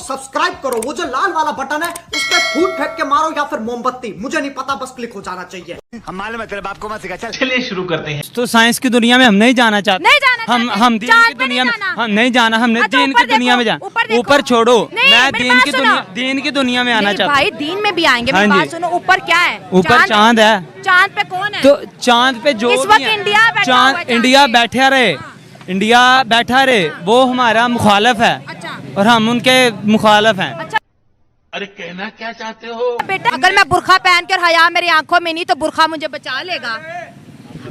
Subscribe करो, वो जो लाल वाला बटन है उस पर फूट फेंक के मारो या फिर मोमबत्ती, मुझे नहीं पता, बस क्लिक हो जाना चाहिए। हम मालूम है तेरे बाप को मत सिखा। चलिए शुरू करते हैं। तो साइंस की दुनिया में हम नहीं जाना चाहते, हम दीन की दुनिया में हम नहीं जाना, हमने दीन की दुनिया में जाना। ऊपर छोड़ो, मैं दीन की दुनिया में आना चाहता हूँ। भाई दीन में भी आएंगे, मेरी बात सुनो। ऊपर क्या है? ऊपर चांद है। चांद पे कौन है? तो चांद पे जो इस वक्त इंडिया बैठा रहे, इंडिया बैठा रहे, वो हमारा मुखालिफ है। अच्छा। और हम उनके मुखालिफ हैं। अच्छा। अरे कहना क्या चाहते हो बेटा, अगर मैं बुर्खा पहन कर हया मेरी आंखों में नहीं तो बुर्खा मुझे बचा लेगा।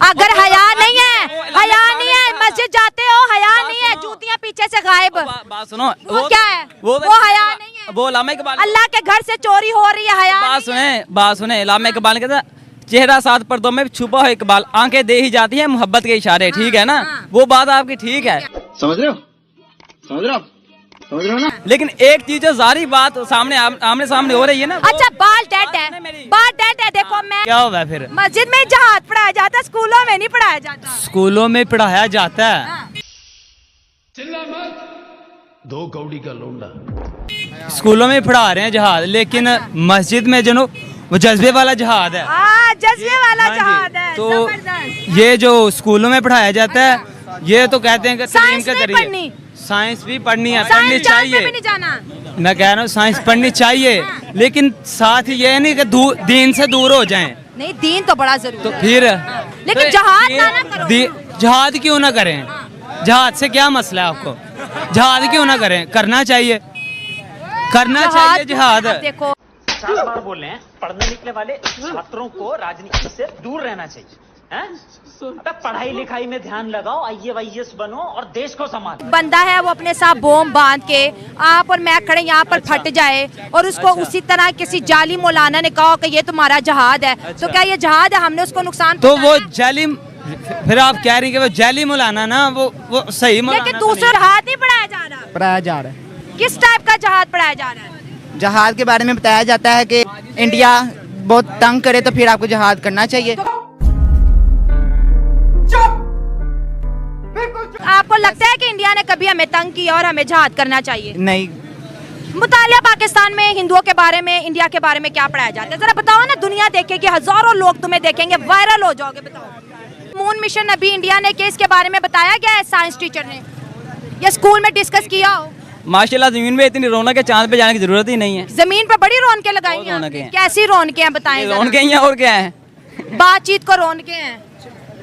अगर हया नहीं है, हया नहीं है, मस्जिद जाते हो हया नहीं है, जूतियां पीछे से गायब। बात सुनो, वो क्या है? वो हया नहीं है, वो लामा इकबाल, अल्लाह के घर से चोरी हो रही है, हया। बात सुने, लामा इकबाल कहता चेहरा 7 पर्दों में छुपा हो इकबाल, आंखें दे ही जाती हैं मोहब्बत के इशारे। ठीक है ना, वो बात आपकी ठीक है, समझ रहे हो, समझ रहे हो, समझ रहे हो ना। लेकिन एक चीज जो जारी बात सामने आमने सामने हो रही है ना। अच्छा, बाल डेड है, बाल डेड है। देखो मैं क्या हुआ फिर? मस्जिद में जहाद पढ़ाया जाता है, स्कूलों में नहीं पढ़ाया जाता। स्कूलों में पढ़ाया जाता है। दो कौड़ी का लोंडा। स्कूलों में पढ़ा रहे हैं जहाद, लेकिन मस्जिद में जो वो जज्बे वाला जहाद है। जज्बे वाला जहाद है। तो ये जो स्कूलों में पढ़ाया जाता है, ये तो कहते हैं कि तालीम के जरिए साइंस भी पढ़नी है, पढ़नी चाहिए। मैं कह रहा हूँ साइंस पढ़नी चाहिए, लेकिन साथ ही ये नहीं कि दीन से दूर हो जाएं। नहीं, दीन तो बड़ा जरूरी तो फिर लेकिन जहाद ना करो। जहाद क्यों ना करें? जहाद से क्या मसला है आपको? जहाद क्यों ना करें? करना चाहिए, करना चाहिए जहाद। देखो 4 बार बोल रहे हैं, पढ़ने निकले वाले छात्रों को राजनीति से दूर रहना चाहिए। पढ़ाई लिखाई में ध्यान लगाओ, IAS बनो और देश को संभालो। बंदा है वो अपने साथ बोम बांध के आप और मैं खड़े यहाँ पर फट जाए और उसको उसी तरह किसी जाली मौलाना ने कहा कि ये तुम्हारा जहाद है। तो क्या ये जहाद है? हमने उसको नुकसान तो वो जाली, फिर आप कह रही हैं कि वो जाली मौलाना ना, वो सही मौलाना। लेकिन दूसरा जहाद नहीं पढ़ाया जा रहा। पढ़ाया जा रहा है। किस टाइप का जहाद पढ़ाया जा रहा है? जहाद के बारे में बताया जाता है कि इंडिया बहुत तंग करे तो फिर आपको जहाद करना चाहिए। आपको लगता है कि इंडिया ने कभी हमें तंग किया और हमें जहाद करना चाहिए? नहीं। मुतालिया पाकिस्तान में हिंदुओं के बारे में, इंडिया के बारे में क्या पढ़ाया जाता है? जरा बताओ ना, दुनिया देखेगी, हजारों लोग तुम्हें देखेंगे, वायरल हो जाओगे। बताओ, मून मिशन अभी इंडिया ने के इसके बारे में बताया गया है? साइंस टीचर ने या स्कूल में डिस्कस किया हो? माशाल्लाह जमीन में इतनी रौनक है, चांद पे जाने की जरूरत ही नहीं है। जमीन पे बड़ी रौनकें लगाई हैं। कैसी रौनकें हैं बताएं? रौनकें हैं और क्या है? बातचीत को रौनकें हैं।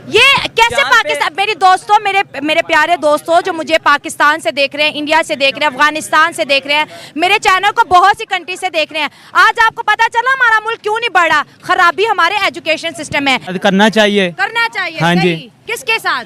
ये कैसे पाकिस्तान? मेरी दोस्तों, मेरे प्यारे दोस्तों जो मुझे पाकिस्तान से देख रहे हैं, इंडिया से देख रहे हैं, अफगानिस्तान से देख रहे हैं, मेरे चैनल को बहुत सी कंट्री से देख रहे हैं, आज आपको पता चला हमारा मुल्क क्यों नहीं बढ़ा? खराबी हमारे एजुकेशन सिस्टम में। करना चाहिए, करना चाहिए। हाँ जी। किसके साथ?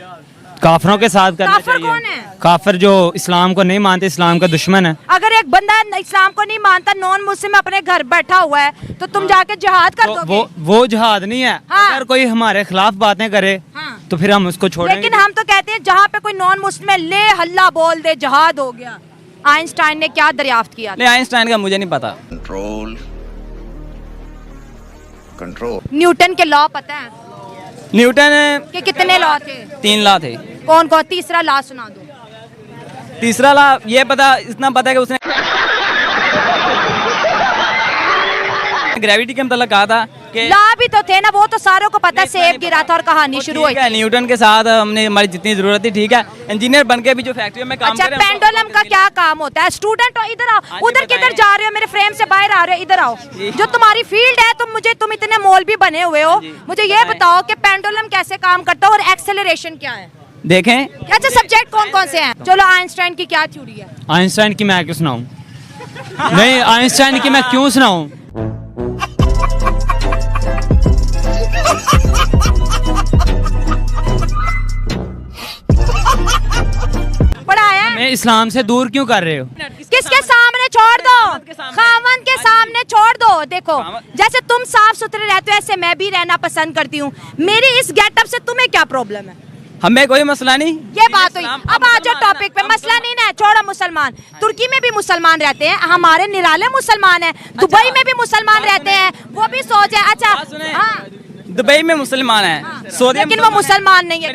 काफरों के साथ करना काफिर चाहिए। कौन है? काफिर जो इस्लाम को नहीं मानते, इस्लाम का दुश्मन है। अगर एक बंदा इस्लाम को नहीं मानता, नॉन मुस्लिम अपने घर बैठा हुआ है, तो तुम जाके जिहाद कर दोगे? वो जिहाद नहीं है। हाँ। अगर कोई हमारे खिलाफ बातें करे, हाँ। तो फिर हम उसको छोड़ेंगे। लेकिन हम तो कहते हैं जहाँ पे कोई नॉन मुस्लिम है, ले हल्ला बोल दे, जिहाद हो गया। आइंस्टाइन ने क्या दरियाफ्त किया? नहीं, आइंस्टाइन का मुझे नहीं पता। कंट्रोल। न्यूटन के लॉ पता है? न्यूटन कि कितने लॉ थे? 3 लॉ थे। कौन कौन? तीसरा लॉ सुना दो। तीसरा लॉ ये पता, इतना पता है कि उसने ग्रेविटी के मतलब कहा था कि लॉ भी तो थे ना, वो तो सारों को पता है। सेब गिरा था और कहानी शुरू हुई। न्यूटन के साथ हमने हमारी जितनी जरूरत थी, ठीक है। इंजीनियर बन के भी जो फैक्ट्री में काम अच्छा, कर रहे हैं, पेंडुलम का क्या काम होता है? स्टूडेंट हो, इधर आओ। उधर किधर जा रहे हो? मेरे फ्रेम से बाहर आ रहे हो, इधर आओ। जो तुम्हारी फील्ड है, तुम इतने मौलवी बने हुए हो, मुझे ये बताओ कि पेंडुलम कैसे काम करता है और एक्सेलरेशन क्या है? देखें। अच्छा, सब्जेक्ट कौन कौन से हैं? चलो, आइंस्टाइन की क्या थ्योरी है? आइंस्टाइन की मैं क्यों सुनाऊं? नहीं, आइंस्टाइन की मैं क्यों सुनाऊं? पढ़ाया? मैं इस्लाम से दूर क्यों कर रहे हो? किसके सामने छोड़ दो? खामन के सामने छोड़ दो। देखो, जैसे तुम साफ सुथरे रहते हो, ऐसे मैं भी रहना पसंद करती हूँ। मेरी इस गेटअप से तुम्हें क्या प्रॉब्लम है? हमें कोई मसला नहीं। ये बात हुई। अब आ जाओ टॉपिक पे। मसला नहीं ना, छोड़ो मुसलमान। तुर्की में भी मुसलमान रहते हैं, हमारे निराले मुसलमान हैं। दुबई में भी मुसलमान रहते हैं, वो भी सोच है। अच्छा, हाँ, दुबई में मुसलमान है, लेकिन वो मुसलमान नहीं है।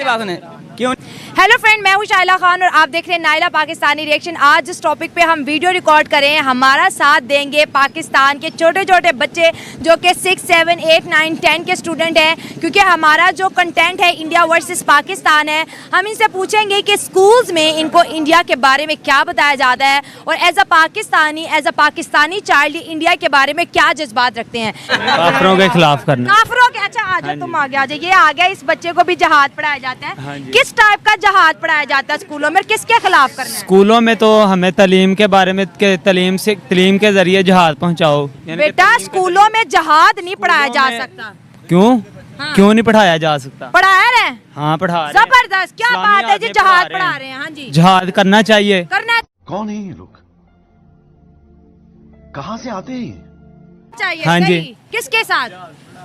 क्यों? हेलो फ्रेंड, मैं हूं शाइला खान और आप देख रहे हैं नाइला पाकिस्तानी रिएक्शन। आज जिस टॉपिक पे हम वीडियो रिकॉर्ड कर रहे हैं, हमारा साथ देंगे पाकिस्तान के छोटे छोटे बच्चे जो कि 6, 7, 8, 9, 10 के स्टूडेंट हैं, क्योंकि हमारा जो कंटेंट है इंडिया वर्सेस पाकिस्तान है। हम इनसे पूछेंगे कि स्कूल्स में इनको इंडिया के बारे में क्या बताया जाता है और as a Pakistani child India के बारे में क्या जज्बात रखते हैं। काफिरों के खिलाफ करना। काफिरों के, अच्छा आ जाओ, तुम आगे आ जाओ। ये आ गया, इस बच्चे को भी जहाद पढ़ाया जाता है। किस टाइप का जहाद पढ़ाया जाता है स्कूलों में, किसके खिलाफ करना है? स्कूलों में तो हमें तालीम के बारे में तालीम के जरिए जहाद पहुंचाओ। बेटा स्कूलों में जहाद नहीं पढ़ाया जा सकता। क्यों? क्यों नहीं पढ़ाया जा सकता? पढ़ाया रहे? हाँ पढ़ा रहे। जबरदस्त, क्या बात है जी, जहाद पढ़ा रहे हैं। हाँ जी, जहाद करना चाहिए। करना कौन है ये लोग? कहाँ से आते हैं? चाहिए। हाँ जी। सही। किसके साथ?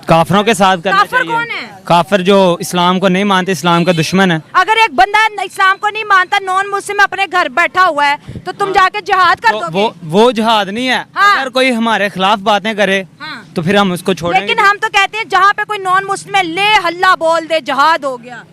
काफिरों के साथ करना काफिर चाहिए। कौन है? काफिर जो इस्लाम को नहीं मानते, इस्लाम का दुश्मन है। अगर एक बंदा इस्लाम को नहीं मानता, नॉन मुस्लिम अपने घर बैठा हुआ है, तो तुम जाके जहाद कर तो दोगे? वो जहाद नहीं है। हाँ। अगर कोई हमारे खिलाफ बातें करे हाँ। तो फिर हम उसको छोड़ेंगे। लेकिन हम तो कहते हैं जहाँ पे कोई नॉन मुस्लिम है, ले हल्ला बोल दे, जहाद हो गया।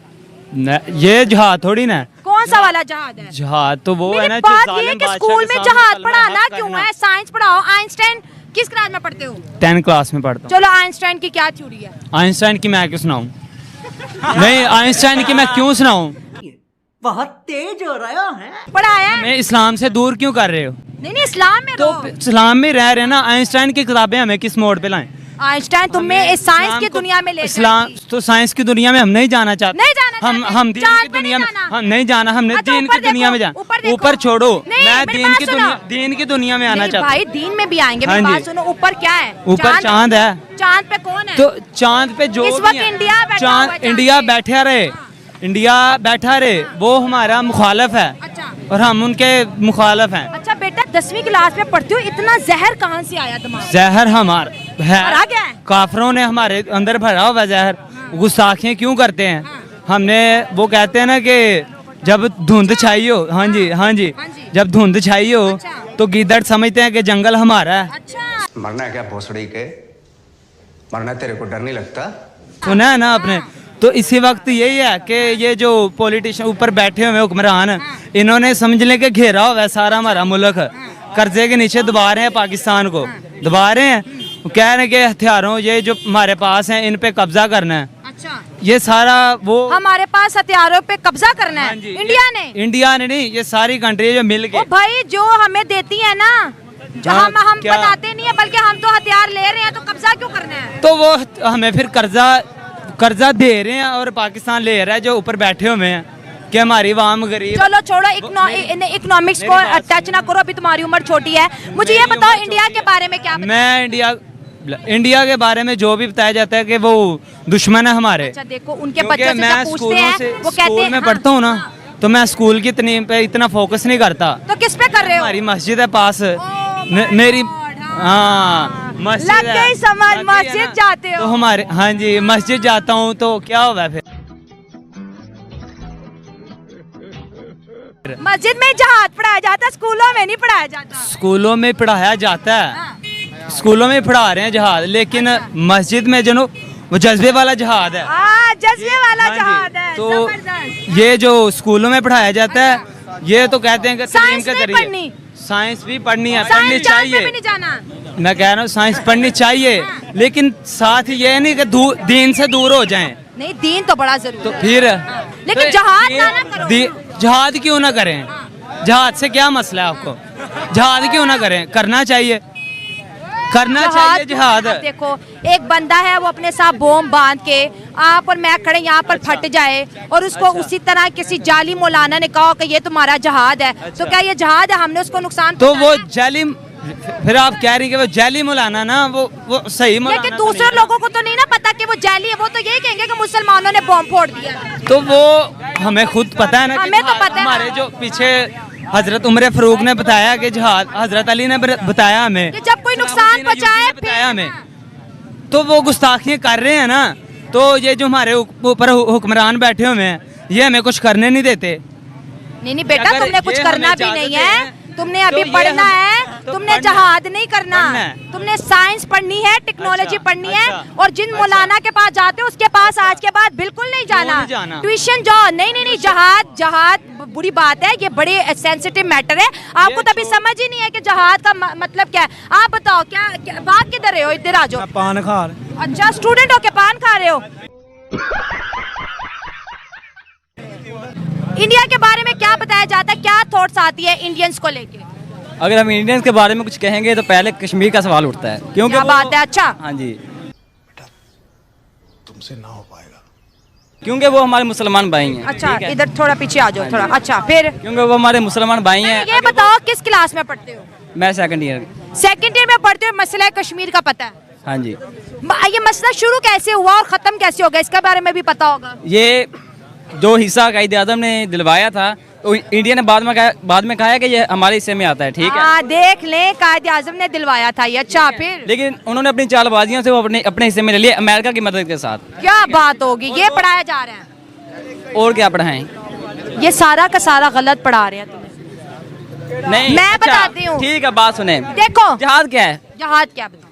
ये जहाद थोड़ी ना। कौन सा वाला जहाद है? जहाद तो वो है ना, मेरी जो बात ये है जालिम कि बादशाह स्कूल के में सामने जहाद कलमा पढ़ाना हक क्यों करना। है? साइंस पढ़ाओ। आइंस्टाइन किस क्लास में पढ़ते हो? 10 क्लास में पढ़ता हूँ। चलो आइंस्टाइन की क्या थ्योरी है? आइंस्टाइन की मैं क्यों सुनाऊं? नहीं, आइंस्टाइन की मैं क्यों सुनाऊं? बहुत तेज हो रहा है। पढ़ाया है? मैं इस्लाम से दूर क्यों कर रहे हो? नहीं इस्लाम में तो रहो। इस्लाम में रह रहे हैं ना। आइंस्टाइन की किताबें हमें किस मोड़ पे लाएं? आइंस्टाइन तुम्हें इस साइंस की दुनिया में ले इस्लाम तो साइंस की दुनिया में हम नहीं जाना चाहते। नहीं जाना चाहते। हम दीन चांद की पे दुनिया में नहीं जाना। हम नहीं जाना। हमने अच्छा, दीन ऊपर की दुनिया में देखो, ऊपर जाना। देखो। ऊपर छोड़ो, नहीं, मैं मेरी दीन बात की सुनो। दुनिया में आना नहीं चाहता भाई, दीन में भी आएंगे। हाँ मेरी बात जी। सुनो, ऊपर क्या है? ऊपर चांद है। चांद पे कौन है? तो चांद पे जो इस भी वक्त है, इंडिया बैठा हुआ है चांद इंडिया पे। बैठा रहे, इंडिया बैठा रहे, वो हमारा मुखालफ है अच्छा। और हम उनके मुखालफ हैं। अच्छा बेटा, 10वीं क्लास में पढ़ते हो, इतना जहर कहाँ से आया तुम्हारा? जहर हमारा भरा गया है? काफरों ने हमारे अंदर भरा हुआ जहर। गुस्ताखियाँ क्यों करते हैं? हमने वो कहते हैं ना कि जब धुंध छाई हो, हाँ जी हाँ जी, हाँ जी। जब धुंध छाई हो अच्छा। तो गीदड़ समझते हैं कि जंगल हमारा है। अच्छा, मरना है क्या भोसड़ी के? मरना तेरे को डर नहीं लगता? सुना है ना आपने? तो इसी वक्त यही है कि ये जो पॉलिटिशियन ऊपर बैठे हुए हुक्मरान, इन्होंने समझ लें कि घेरा हुआ है सारा हमारा मुल्क, कर्जे के नीचे दबा रहे हैं पाकिस्तान को, दबा रहे हैं। कह रहे हैं कि हथियारों ये जो हमारे पास हैं इन पे कब्जा करना है। अच्छा, ये सारा वो हमारे पास हथियारों पे कब्जा करना हाँ है जी, इंडिया ने नहीं, ये सारी कंट्री जो मिल ओ के भाई, जो हमें देती है ना, जो हाँ, हम क्या? बताते नहीं है, बल्कि हम तो हथियार ले रहे हैं, तो कब्जा क्यों करना है? तो वो हमें फिर कर्जा दे रहे हैं और पाकिस्तान ले रहा है जो ऊपर बैठे हुए हैं कि हमारी वाम गरीब। चलो छोड़ो, इकोनॉमिक्स को टच ना करो, अभी तुम्हारी उम्र छोटी है। मुझे ये बताओ इंडिया के बारे में क्या पता? मैं इंडिया के बारे में जो भी बताया जाता है कि वो दुश्मन है हमारे। अच्छा देखो, उनके क्योंकि बच्चों से मैं जब पूछते स्कूलों से हैं वो कहते स्कूल हैं में हाँ, पढ़ता हूँ ना, हाँ। तो मैं स्कूल की पे इतना फोकस नहीं करता। तो किस पे कर रहे हो? हमारी मस्जिद है पास, my मेरी God, हाँ मस्जिद लग है। गई समझ, लग गई है मस्जिद ना? जाते हो? तो हमारे हाँ जी मस्जिद जाता हूँ, तो क्या हुआ फिर? मस्जिद में जहाद पढ़ाया जाता है, स्कूलों में नहीं पढ़ाया जाता। स्कूलों में पढ़ाया जाता है, हाँ। स्कूलों में पढ़ा रहे हैं जहाद, लेकिन मस्जिद में जो वो जज्बे वाला जहाद है। जज्बे वाला हाँ जी, जहाद है। तो जबरदस्त। ये जो स्कूलों में पढ़ाया जाता है, ये तो कहते हैं कि तालीम साइंस के नहीं जरिए पढ़नी। साइंस भी पढ़नी है, पढ़नी साइंस चांद पे चाहिए। भी नहीं जाना। मैं कह रहा हूँ साइंस पढ़नी चाहिए, लेकिन साथ ही ये नहीं कि दीन से दूर हो जाएं। नहीं, दीन तो बड़ा जरूरी तो है। फिर लेकिन तो जहाद ना करो। जहाद क्यों ना करें? जहाद से क्या मसला है आपको? जहाद क्यों ना करें? करना चाहिए, करना चाहिए जहाद। अब देखो, एक बंदा है वो अपने साथ बोम बांध के आप और मैं खड़े यहाँ पर फट जाए और उसको उसी तरह किसी जाली मौलाना ने कहा कि ये तुम्हारा जहाद है, तो क्या ये जहाद है? हमने उसको नुकसान तो वो पहुंचाया? जाली, फिर आप कह रही हैं कि वो जाली मौलाना ना, वो सही मौलाना लेकिन तो दूसरे नहीं है। लोगों को तो नहीं ना पता कि वो जाली है, वो तो यही कहेंगे कि मुसलमानों ने बॉम्ब फोड़ दिया। तो वो हमें खुद पता है ना कि हमें तो पता है। हमारे जो पीछे हजरत उमर फारूक ने बताया कि जहाद, हजरत अली ने बताया हमें कि जब कोई नुकसान पहुंचाए बताया हमें, तो वो गुस्ताखियाँ कर रहे हैं ना। तो ये जो हमारे ऊपर हुक्मरान बैठे हुए हैं, ये हमें कुछ करने नहीं देते। नहीं बेटा, अगर तुमने कुछ ये करना हमें भी नहीं इजाजत है, दें, तुमने अभी तो ये पढ़ना हम- है। तो तुमने पढ़ना जहाद नहीं करना, पढ़ना है। तुमने साइंस पढ़नी है, टेक्नोलॉजी अच्छा, पढ़नी है। अच्छा। और जिन मौलाना के पास जाते हो उसके पास आज के बाद बिल्कुल नहीं नहीं जाना, जाना। ट्यूशन जाओ। नहीं नहीं नहीं, जहाद बुरी बात है, ये बड़े सेंसिटिव मैटर है। आपको तभी समझ ही नहीं है कि जहाद का मतलब क्या है। आप बताओ क्या बात किधर रहे हो, इधर आ जाओ। पान खा रहे। अच्छा, स्टूडेंट हो के पान खा रहे हो। इंडिया के बारे में क्या बताया जाता है, क्या थॉट्स आती है इंडियंस को लेके? अगर हम इंडियंस के बारे में कुछ कहेंगे तो पहले कश्मीर का सवाल उठता है, क्योंकि क्या बात है। अच्छा, हाँ जी, तुमसे ना हो पाएगा, क्योंकि वो हमारे मुसलमान भाई हैं। अच्छा, ठीक है? इधर थोड़ा पीछे आ जाओ थोड़ा। अच्छा, फिर क्योंकि वो हमारे मुसलमान भाई हैं। ये बताओ किस क्लास में पढ़ते हो? मैं सेकंड ईयर। सेकंड ईयर में पढ़ते हो, मसला कश्मीर का पता है? हाँ जी। ये मसला शुरू कैसे हुआ और खत्म कैसे होगा, इसके बारे में भी पता होगा? ये जो हिस्सा कायदे आज़म ने दिलवाया था, तो इंडिया ने बाद में कहा है कि ये हमारे हिस्से में आता है। ठीक है, हाँ, देख लें, कायदे आज़म ने दिलवाया था ये। अच्छा, फिर लेकिन उन्होंने अपनी चालबाजियों से वो अपने हिस्से में ले लिया, अमेरिका की मदद के साथ। क्या बात होगी, ये पढ़ाया जा रहा है? और क्या पढ़ाएं? ये सारा का सारा गलत पढ़ा रहे हैं तुम्हें। नहीं, मैं अच्छा, बताती हूँ। ठीक है, बात सुने। देखो, जहाद क्या है? जहाद क्या बताओ?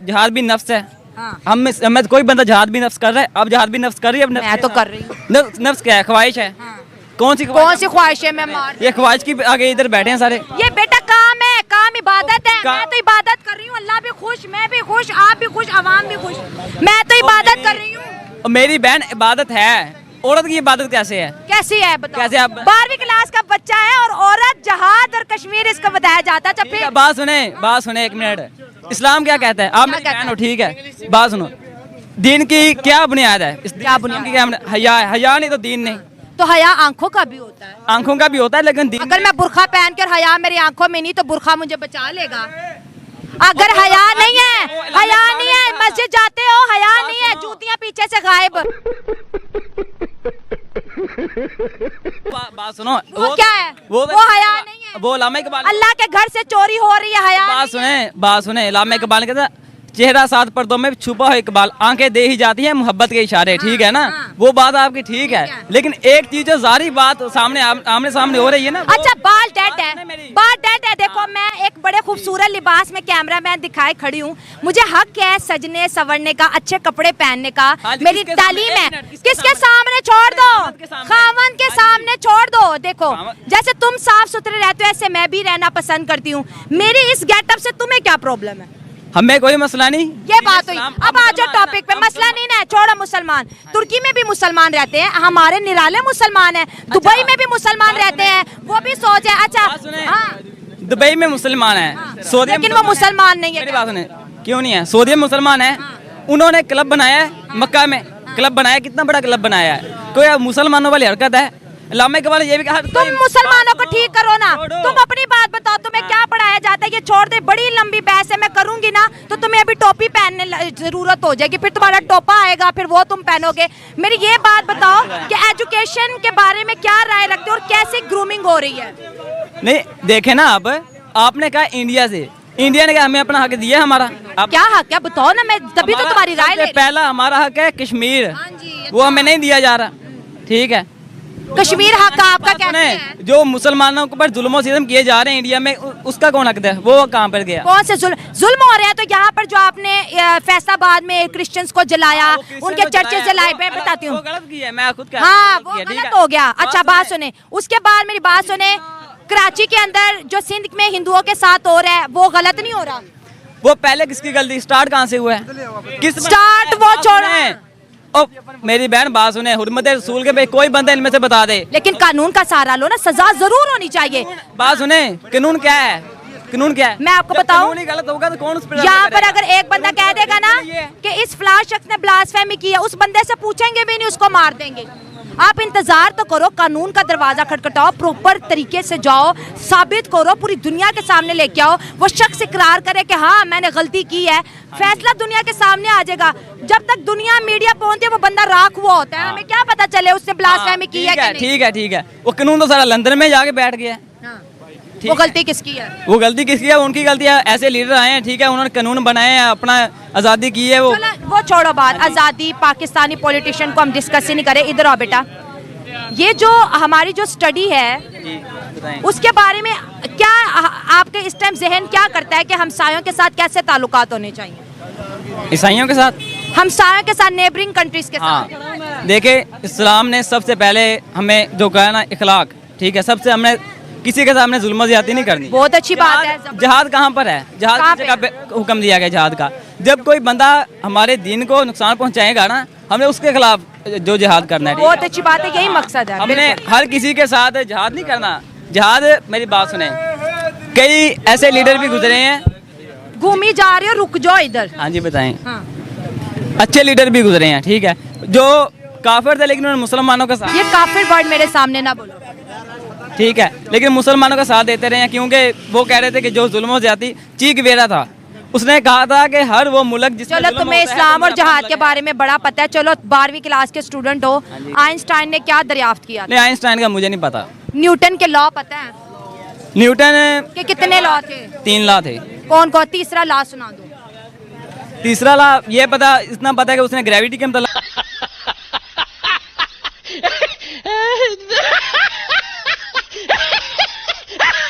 जहाद भी नफ्स है। हाँ। हमें कोई बंदा जहाद भी नफ्स कर रहा है, अब जहाद भी नफ्स कर रही है। अब मैं तो कर रही हूँ। नफ्स क्या है? ख्वाहिश है। हाँ। कौन सी ख्वाहिश है? मैं मार ये ख्वाहिश की आगे इधर बैठे हैं सारे। ये बेटा काम है, काम इबादत है। काम- मैं तो इबादत कर रही हूँ, अल्लाह भी खुश, मैं भी खुश, आप भी खुश, अवाम भी खुश। मैं तो इबादत कर रही हूँ। और मेरी बहन इबादत है। औरत की इबादत कैसे है? कैसी है बताओ? कैसे आप- 12वीं क्लास का बच्चा है और औरत, जहाद और कश्मीर इसको बताया जाता है। अच्छा, ठीक है, फिर बात सुने 1 मिनट। इस्लाम क्या कहता है? आप क्या मेरी कहता बहन है? हो, ठीक है, बात सुनो। दीन की क्या बुनियाद है? क्या बुनियाद? की क्या हया है? हया नहीं तो दीन नहीं। तो हया आंखों का भी होता है। आंखों का भी होता है, लेकिन दीन अगर मैं बुरखा पहन कर हया मेरी आंखों में नहीं, तो बुरखा मुझे बचा लेगा। अगर हया नहीं है, हया नहीं है, मस्जिद जाते हो, हया नहीं है, जूतियां पीछे से गायब। बात सुनो। वो क्या है? वो हया नहीं है। वो लामे इकबाल। अल्लाह के घर से चोरी हो रही है, हया बात सुने लामे इकबाल कहता चेहरा 7 पर्दों में छुपा हो इकबाल, आंखें दे ही जाती हैं मोहब्बत के इशारे। ठीक है ना? वो बात आपकी ठीक है, लेकिन एक चीज जो जारी बात सामने आमने सामने हो रही है ना। अच्छा, बाल डेड है, बाल डेड है। देखो, मैं एक बड़े खूबसूरत लिबास में कैमरामैन दिखाए खड़ी हूँ, मुझे हक है सजने संवरने का, अच्छे कपड़े पहनने का, मेरी तालीम है। किसके सामने छोड़ दो? खावन के सामने छोड़ दो। देखो, जैसे तुम साफ सुथरे रहते हो, ऐसे मैं भी रहना पसंद करती हूँ। मेरी इस गेटअप से तुम्हें क्या प्रॉब्लम है? हमें कोई मसला नहीं। ये बात हुई। अब आ जाओ टॉपिक पे। मसला नहीं ना, छोड़ो मुसलमान। तुर्की में भी मुसलमान रहते हैं, हमारे निराले मुसलमान हैं। दुबई में भी मुसलमान रहते हैं, वो भी सोच है। अच्छा, हाँ, दुबई में मुसलमान है, सऊदी लेकिन वो मुसलमान नहीं है। मेरी बात सुने, क्यों नहीं है? सऊदी में मुसलमान है, उन्होंने क्लब बनाया है मक्का में, क्लब बनाया, कितना बड़ा क्लब बनाया है। कोई मुसलमानों वाली हरकत है? लामे के बारे ये भी कहा तुम मुसलमानों को ठीक करो ना, तुम अपनी बात बताओ, तुम्हें क्या पढ़ाया जाता है? ये छोड़ दे, बड़ी लंबी बहस है, मैं करूंगी ना तो तुम्हें अभी टोपी पहनने जरूरत हो जाएगी, फिर तुम्हारा टोपा आएगा, फिर वो तुम पहनोगे। मेरी ये बात बताओ कि एजुकेशन के बारे में क्या राय रखते हो और कैसे ग्रूमिंग हो रही है? नहीं देखे ना, आपने कहा इंडिया से, इंडिया ने कहा हमें अपना हक दिया हमारा। आप क्या हक है बताओ ना, मैं तभी तो तुम्हारी राय ले रही हूं। पहला हमारा हक है कश्मीर, हाँ जी, वो हमें नहीं दिया जा रहा। ठीक है, कश्मीर हक आपका कैसे है? जो मुसलमानों के ऊपर जुल्म सितम किए जा रहे हैं इंडिया में, उसका कौन हक है? वो कहाँ पर गया? कौन से जुल्म हो रहे हैं? तो यहाँ पर जो आपने फैसलाबाद में क्रिश्चियंस को जलाया, उनके चर्चेस जलाए, मैं बताती हूँ। वो गलत किया, मैं खुद कह हाँ, वो गलत हो गया। अच्छा, बात सुने, उसके बाद मेरी बात सुने, कराची के अंदर जो सिंध में हिंदुओं के साथ हो रहा है, वो गलत नहीं हो रहा? वो पहले किसकी गलती? स्टार्ट कहाँ से हुआ है? किस स्टार्ट वो छोड़ा। ओ मेरी बहन बात सुने, हुर्मत रसूल के पे कोई बंदा इनमें से बता दे। लेकिन कानून का सहारा लो ना, सजा जरूर होनी चाहिए। बात सुने, कानून क्या है? कानून क्या है? मैं आपको जब बताऊं, कानून ही गलत होगा तो कौन उस पर यहाँ पर अगर एक बंदा कह देगा ना कि इस फलां शख्स ने ब्लास्फेमी की है, उस बंदे से पूछेंगे भी नहीं, उसको मार देंगे। आप इंतजार तो करो, कानून का दरवाजा खटखटाओ, प्रॉपर तरीके से जाओ, साबित करो, पूरी दुनिया के सामने लेके आओ, वो शख्स इकरार करे कि हाँ मैंने गलती की है, फैसला दुनिया के सामने आ जाएगा। जब तक दुनिया मीडिया पहुंचती है, वो बंदा राख हुआ होता है, हमें क्या पता चले उसने ब्लास्फेमी की है कि नहीं। ठीक है, वो कानून तो सारा लंदन में जाके बैठ गया। वो गलती किसकी है? वो गलती किसकी है? उनकी गलती है। ऐसे लीडर आए हैं, ठीक है, उन्होंने कानून बनाए हैं, अपना आज़ादी की है। वो छोड़ो बात, आज़ादी, पाकिस्तानी पॉलिटिशियन को हम डिस्कस ही नहीं करें। इधर आओ बेटा, ये जो हमारी जो स्टडी है उसके बारे में क्या आपके इस टाइम जहन क्या करता है कि हमसायों के साथ कैसे ताल्लुकात होने चाहिए? ईसाइयों के साथ, हमसायों के साथ, नेबरिंग कंट्रीज के साथ। हाँ देखिए, इस्लाम ने सबसे पहले हमें जो कहा ना इखलाक, ठीक है, सबसे हमने किसी के सामने जुल्म ज़्यादती नहीं करनी। बहुत अच्छी बात है। जहाद कहाँ पर है? जहाद की जगह पे हुक्म दिया गया जहाद का। जब कोई बंदा हमारे दीन को नुकसान पहुंचाएगा ना, हमें उसके खिलाफ जो जिहाद करना है। बहुत अच्छी बात है, यही मकसद है। हमने हर किसी के साथ जिहाद नहीं करना। जिहाद, मेरी बात सुने, कई ऐसे लीडर भी गुजरे हैं। घूमी जा रहे हो, रुक जाओ इधर। हाँ जी बताएं। हाँ। अच्छे लीडर भी गुजरे हैं, ठीक है, जो काफिर थे लेकिन उन्होंने मुसलमानों का साथ, ये काफिर वर्ड मेरे सामने ना बोलो, ठीक है, लेकिन मुसलमानों का साथ देते रहे हैं, क्योंकि वो कह रहे थे कि जो जुल्म ज्यादती चीख वेरा था, उसने कहा था कि हर वो मुल्क जिसमें चलो जुल्म तुम्हें होता है, इस्लाम वो और मेरा जहाद मुल्क के बारे में बड़ा पता है। चलो 12वीं क्लास के स्टूडेंट हो, आइंस्टाइन ने क्या दरियाफ्त किया? नहीं, आइंस्टाइन का मुझे नहीं पता। न्यूटन के लॉ पता है न्यूटन कि कितने लॉ थे? 3 लॉ थे। कौन कौन? तीसरा लॉ सुना दो। तीसरा लॉ ये पता, इतना पता है कि उसने ग्रेविटी के मतलब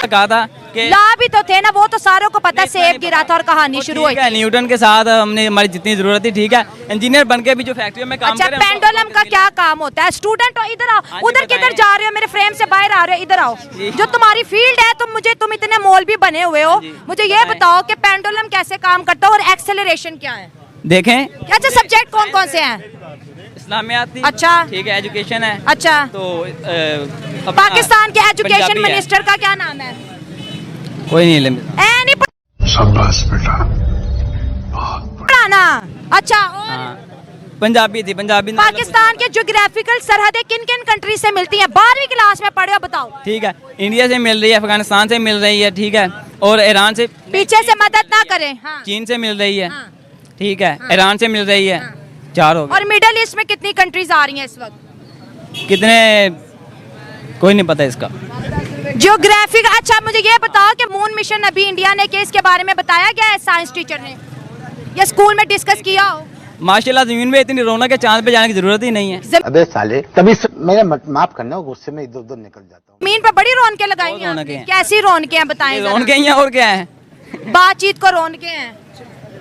कहा था कि लॉ भी तो थे ना, वो तो सारों को पता है। सेब गिरा था और कहानी शुरू हुई। ठीक है, न्यूटन के साथ हमने हमारी जितनी जरूरत थी, ठीक है, इंजीनियर बन के भी जो फैक्ट्रियों में काम अच्छा, कर रहे हैं, पेंडुलम का क्या काम होता है? स्टूडेंट हो, इधर आओ। हाँ जी, उधर किधर बताएं। जा रहे हो? मेरे फ्रेम से बाहर आ रहे हो, इधर आओ। जो तुम्हारी फील्ड है, तुम इतने मौलवी बने हुए हो, मुझे ये बताओ कि पेंडुलम कैसे काम करता है और एक्सेलरेशन क्या है? देखें। अच्छा, सब्जेक्ट कौन कौन से हैं? इस्लामियात थी, अच्छा, ठीक है, एजुकेशन है, अच्छा। तो पाकिस्तान के एजुकेशन पंजाबी है। मिनिस्टर का क्या नाम है? कोई नहीं इल्म। नहीं शाबाश बेटा। पढ़ाना। अच्छा, और हाँ, पंजाबी थी, पंजाबी। पाकिस्तान के ज्योग्राफिकल सरहदें किन किन कंट्री से मिलती हैं? 12वीं क्लास में पढ़े हो, बताओ। ठीक है, इंडिया से मिल रही है, अफगानिस्तान से मिल रही है, ठीक है, और ईरान से, पीछे से मदद ना करें। हाँ। चीन से मिल रही है, हाँ। ठीक है, ईरान से मिल रही है, 4 हो गए। और मिडल ईस्ट में कितनी कंट्रीज आ रही हैं इस वक्त? कितने, कोई नहीं पता इसका। ज्योग्राफिक। अच्छा, मुझे ये बताओ कि मून मिशन अभी इंडिया ने किया, इसके बारे में बताया गया है साइंस टीचर ने, या स्कूल में डिस्कस किया हो? माशाल्लाह जमीन में इतनी रौनक है, चांद पे जाने की जरूरत ही नहीं है। अबे साले, कभी मेरा माफ करना, गुस्से में इधर उधर निकल जाता हूँ। जमीन पर बड़ी रौनकें लगाई हैं रौनकें आपने। हैं। कैसी रौनकें हैं बताएं जरा। रौनकें ही हैं, और क्या है? बातचीत को रौनकें हैं।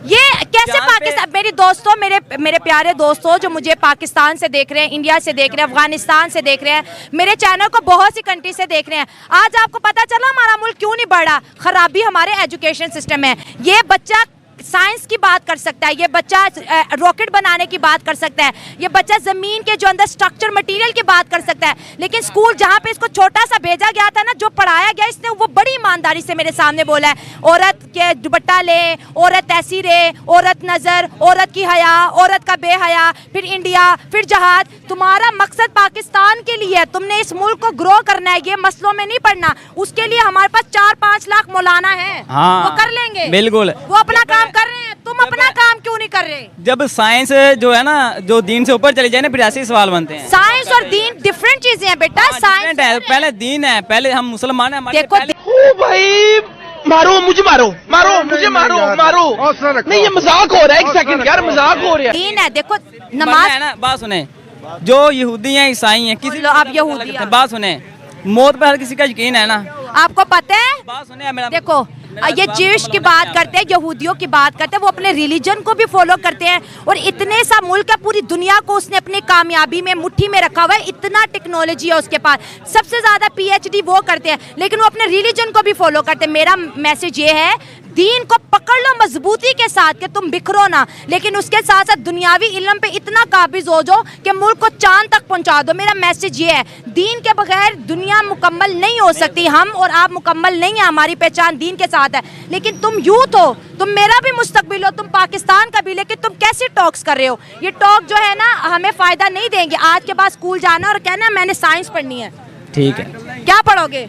ये कैसे चांद पे- पाकिस्तान, मेरी दोस्तों, मेरे प्यारे दोस्तों जो मुझे पाकिस्तान से देख रहे हैं, इंडिया से देख रहे हैं, अफगानिस्तान से देख रहे हैं, मेरे चैनल को बहुत सी कंट्री से देख रहे हैं, आज आपको पता चला हमारा मुल्क क्यों नहीं बढ़ा? खराबी हमारे एजुकेशन सिस्टम है। ये बच्चा साइंस की बात कर सकता है, ये बच्चा रॉकेट बनाने की बात कर सकता है, ये बच्चा जमीन के जो अंदर स्ट्रक्चर मटेरियल की बात कर सकता है, लेकिन स्कूल जहाँ पे इसको छोटा सा भेजा गया था ना, जो पढ़ाया गया, इसने वो बड़ी ईमानदारी से मेरे सामने बोला है, औरत के दुपट्टा ले, औरत ऐसी रहे, औरत नजर, औरत की हया, औरत का बेहया, फिर इंडिया, फिर जहाद। तुम्हारा मकसद पाकिस्तान के लिए है, तुमने इस मुल्क को ग्रो करना है, ये मसलों में नहीं पढ़ना। उसके लिए हमारे पास 4-5 लाख मौलाना है, हाँ, वो कर लेंगे, बिल्कुल, वो अपना काम कर रहे हैं, तुम अपना काम क्यों नहीं कर रहे? जब साइंस जो है ना, जो दीन से ऊपर चली जाए ना, फिर ऐसे ही सवाल बनते हैं। साइंस और दीन डिफरेंट चीजें हैं बेटा। हाँ, साइंस different है, पहले दीन है, पहले हम मुसलमान हैं, हमारे देखो, पहले- भाई मारो मुझे, मारो मुझे, मारो। नहीं, ये मजाक हो रहा है, एक सेकंड यार, मजाक हो रहा है। दीन है। देखो, मरना नमाज है ना। बात सुने, जो यहूदी हैं, ईसाई हैं, किसी लो, आप यहूदी हैं। बात सुने, मौत पर हर किसी का यकीन है ना। आपको पता है, बात सुने मेरा, देखो ये ज्यूश की बात करते हैं, यहूदियों की बात करते हैं, वो अपने रिलीजन को भी फॉलो करते हैं, और इतने सा मुल्क है, पूरी दुनिया को उसने अपनी कामयाबी में मुट्ठी में रखा हुआ है, इतना टेक्नोलॉजी है उसके पास, सबसे ज्यादा PhD वो करते हैं, लेकिन वो अपने रिलीजन को भी फॉलो करते हैं। मेरा मैसेज ये है, दीन को पकड़ लो मजबूती के साथ कि तुम बिखरो ना, लेकिन उसके साथ साथ दुनियावी इल्म पे इतना काबिज हो जाओ कि मुल्क को चांद तक पहुंचा दो। मेरा मैसेज ये है, दीन के बगैर दुनिया मुकम्मल नहीं हो सकती। हम और आप मुकम्मल नहीं है, हमारी पहचान दीन के साथ है, लेकिन तुम यूथ हो, तुम मेरा भी मुस्तकबिल हो, तुम पाकिस्तान का भी, लेकिन तुम कैसे टॉक्स कर रहे हो? ये टॉक जो है ना, हमें फायदा नहीं देंगे। आज के बाद स्कूल जाना और कहना मैंने साइंस पढ़नी है, ठीक है, क्या पढ़ोगे?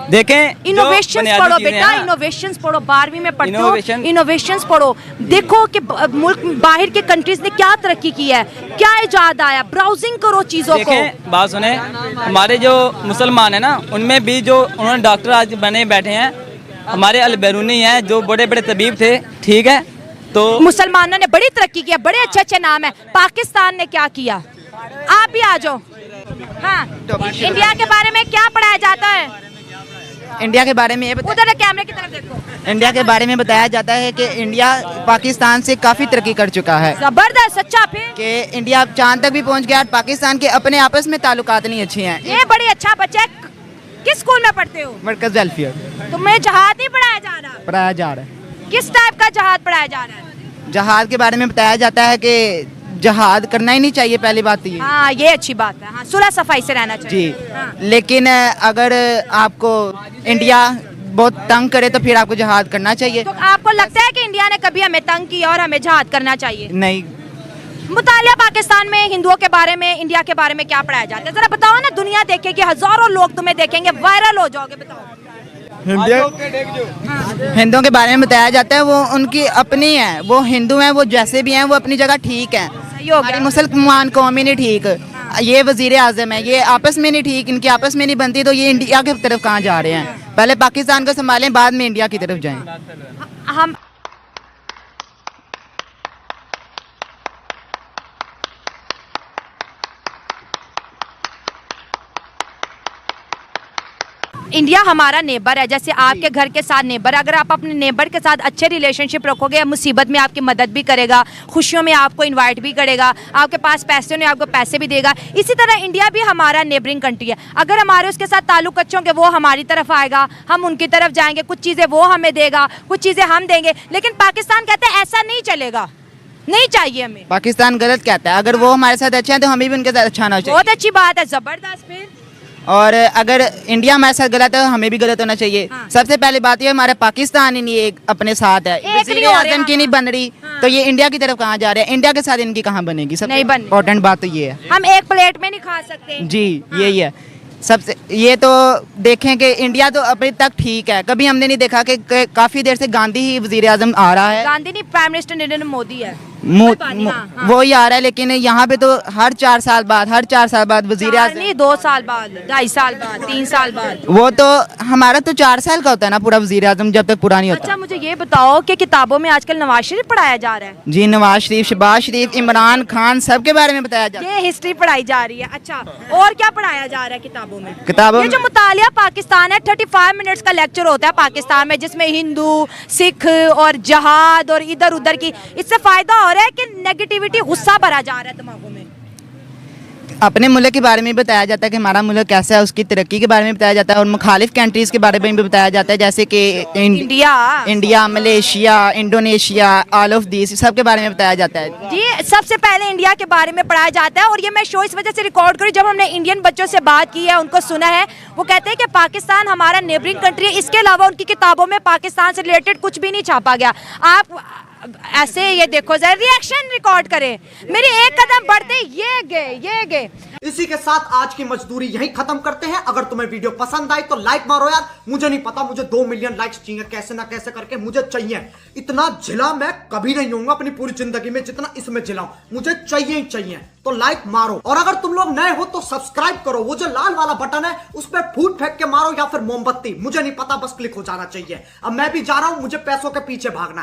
देखें, इनोवेशंस पढ़ो बेटा, इनोवेशंस पढ़ो, 12वीं में पढ़ते हो, इनोवेशंस पढ़ो। देखो कि मुल्क बाहर के कंट्रीज ने क्या तरक्की की है, क्या इजाद आया, ब्राउजिंग करो चीजों को। बात सुने, हमारे जो मुसलमान है ना, उनमें भी जो उन्होंने डॉक्टर आज बने बैठे हैं, हमारे अल-बैरूनी हैं, जो बड़े बड़े तबीब थे, ठीक है, तो मुसलमानों ने बड़ी तरक्की की है, बड़े अच्छे अच्छे नाम है। पाकिस्तान ने क्या किया? आप भी आ जाओ। हाँ, इंडिया के बारे में क्या पढ़ाया जाता है? इंडिया के बारे में ये उधर कैमरे की तरफ देखो। इंडिया के बारे में बताया जाता है कि इंडिया पाकिस्तान से काफ़ी तरक्की कर चुका है, जबरदस्त, सच्चा फिर कि इंडिया चांद तक भी पहुंच गया और पाकिस्तान के अपने आपस में ताल्लुकात नहीं अच्छे हैं। ये बड़ी अच्छा बच्चा है। किस स्कूल में पढ़ते हो? मरकज वेलफेयर तुम्हें जहाद नहीं पढ़ाया जा रहा? पढ़ाया जा रहा है। किस टाइप का जहाद पढ़ाया जा रहा है? जहाद के बारे में बताया जाता है कि जहाद करना ही नहीं चाहिए, पहली बात तो ये। हाँ, ये अच्छी बात है। हाँ, सुलह सफाई से रहना चाहिए। जी, हाँ। लेकिन अगर आपको इंडिया बहुत तंग करे तो फिर आपको जहाद करना चाहिए। तो आपको लगता है कि इंडिया ने कभी हमें तंग किया और हमें जहाद करना चाहिए? नहीं। मुतालिया पाकिस्तान में हिंदुओं के बारे में, इंडिया के बारे में क्या पढ़ाया जाता है? जरा बताओ ना, दुनिया देखेगी, हजारों लोग तुम्हें देखेंगे, वायरल हो जाओगे। बताओ। हिंदुओं के बारे में बताया जाता है वो उनकी अपनी है, वो हिंदू हैं, वो जैसे भी हैं वो अपनी जगह ठीक हैं। सही हो गया। मुसलमान कौम ही नहीं ठीक, ये वजीर आजम है, ये आपस में नहीं ठीक, इनकी आपस में नहीं बनती, तो ये इंडिया की तरफ कहाँ जा रहे हैं? पहले पाकिस्तान को संभालें, बाद में इंडिया की तरफ जाएं। हम इंडिया हमारा नेबर है, जैसे आपके घर के साथ नेबर। अगर आप अपने नेबर के साथ अच्छे रिलेशनशिप रखोगे, मुसीबत में आपकी मदद भी करेगा, खुशियों में आपको इनवाइट भी करेगा, आपके पास पैसे नहीं आपको पैसे भी देगा। इसी तरह इंडिया भी हमारा नेबरिंग कंट्री है। अगर हमारे उसके साथ ताल्लुक अच्छे होंगे, वो हमारी तरफ आएगा, हम उनकी तरफ जाएंगे, कुछ चीज़ें वो हमें देगा, कुछ चीज़ें हम देंगे। लेकिन पाकिस्तान कहते हैं ऐसा नहीं चलेगा, नहीं चाहिए हमें। पाकिस्तान गलत कहता है, अगर वो हमारे साथ अच्छे हैं तो हमें भी उनके साथ अच्छा होना चाहिए। बहुत अच्छी बात है, जबरदस्त। फिर और अगर इंडिया हमारे साथ गलत है तो हमें भी गलत होना चाहिए। हाँ। सबसे पहले बात ये हमारा पाकिस्तान ही नहीं एक अपने साथ है, वज़ीर आज़म की नहीं बन रही। हाँ। तो ये इंडिया की तरफ कहाँ जा रहे हैं? इंडिया के साथ इनकी कहाँ बनेगी? सबसे इम्पोर्टेंट बात तो ये है। हम एक प्लेट में नहीं खा सकते। जी, यही है सबसे। ये तो देखें कि इंडिया तो अभी तक ठीक है, कभी हमने नहीं देखा कि काफी देर से गांधी ही वजीर आजम आ रहा है। गांधी नहीं, प्राइम मिनिस्टर नरेंद्र मोदी है। वो ही आ रहा है, लेकिन यहाँ पे तो हर 4 साल बाद वजीर आजम, 2 साल बाद, 2.5 साल बाद, 3 साल बाद। वो तो हमारा तो 4 साल का होता है ना पूरा वजीर आजम, जब तक पूरा नहीं होता। अच्छा, मुझे ये बताओ कि किताबों में आजकल नवाज शरीफ पढ़ाया जा रहा है? जी, नवाज शरीफ, शहबाज शरीफ, इमरान खान, सबके बारे में बताया जा रहा है। ये हिस्ट्री पढ़ाई जा रही है। अच्छा, और क्या पढ़ाया जा रहा है किताबों में? किताबों ये जो मुतालिया पाकिस्तान है, 35 मिनट्स का लेक्चर होता है पाकिस्तान में, जिसमें हिंदू, सिख और जहाद और इधर उधर की, इससे फायदा हो रहा है कि नेगेटिविटी, गुस्सा भरा जा रहा है दिमागों में? अपने मुल्क के बारे में बताया जाता है कि हमारा मुल्क कैसा है, उसकी तरक्की के बारे में बताया जाता है, और मुखालिफ कंट्रीज के बारे में भी बताया जाता है, जैसे कि India, Malaysia, Indonesia, all of this, सब के बारे में बताया जाता है। जी, सबसे पहले इंडिया के बारे में पढ़ाया जाता है। और ये मैं शो इस वजह से रिकॉर्ड करी, जब हमने इंडियन बच्चों से बात की है, उनको सुना है, वो कहते हैं कि पाकिस्तान हमारा नेबरिंग कंट्री है। इसके अलावा उनकी किताबों में पाकिस्तान से रिलेटेड कुछ भी नहीं छापा गया। आप ऐसे ये देखो, जरा रिएक्शन रिकॉर्ड करें, मेरे एक कदम बढ़ते ये गए। इसी के साथ आज की मजदूरी यहीं खत्म करते हैं। अगर तुम्हें वीडियो पसंद आई तो लाइक मारो यार। मुझे नहीं पता, मुझे 2 मिलियन लाइक्स चाहिए, कैसे ना कैसे करके मुझे चाहिए। इतना झिला मैं कभी नहीं होऊंगा अपनी पूरी जिंदगी में जितना इसमें झिलाऊं, मुझे चाहिए ही चाहिए। तो लाइक मारो, और अगर तुम लोग नए हो तो सब्सक्राइब करो। वो जो लाल वाला बटन है उस पर फूट फेंक के मारो या फिर मोमबत्ती, मुझे नहीं पता, बस क्लिक हो जाना चाहिए। अब मैं भी जा रहा हूं, मुझे पैसों के पीछे भागना है।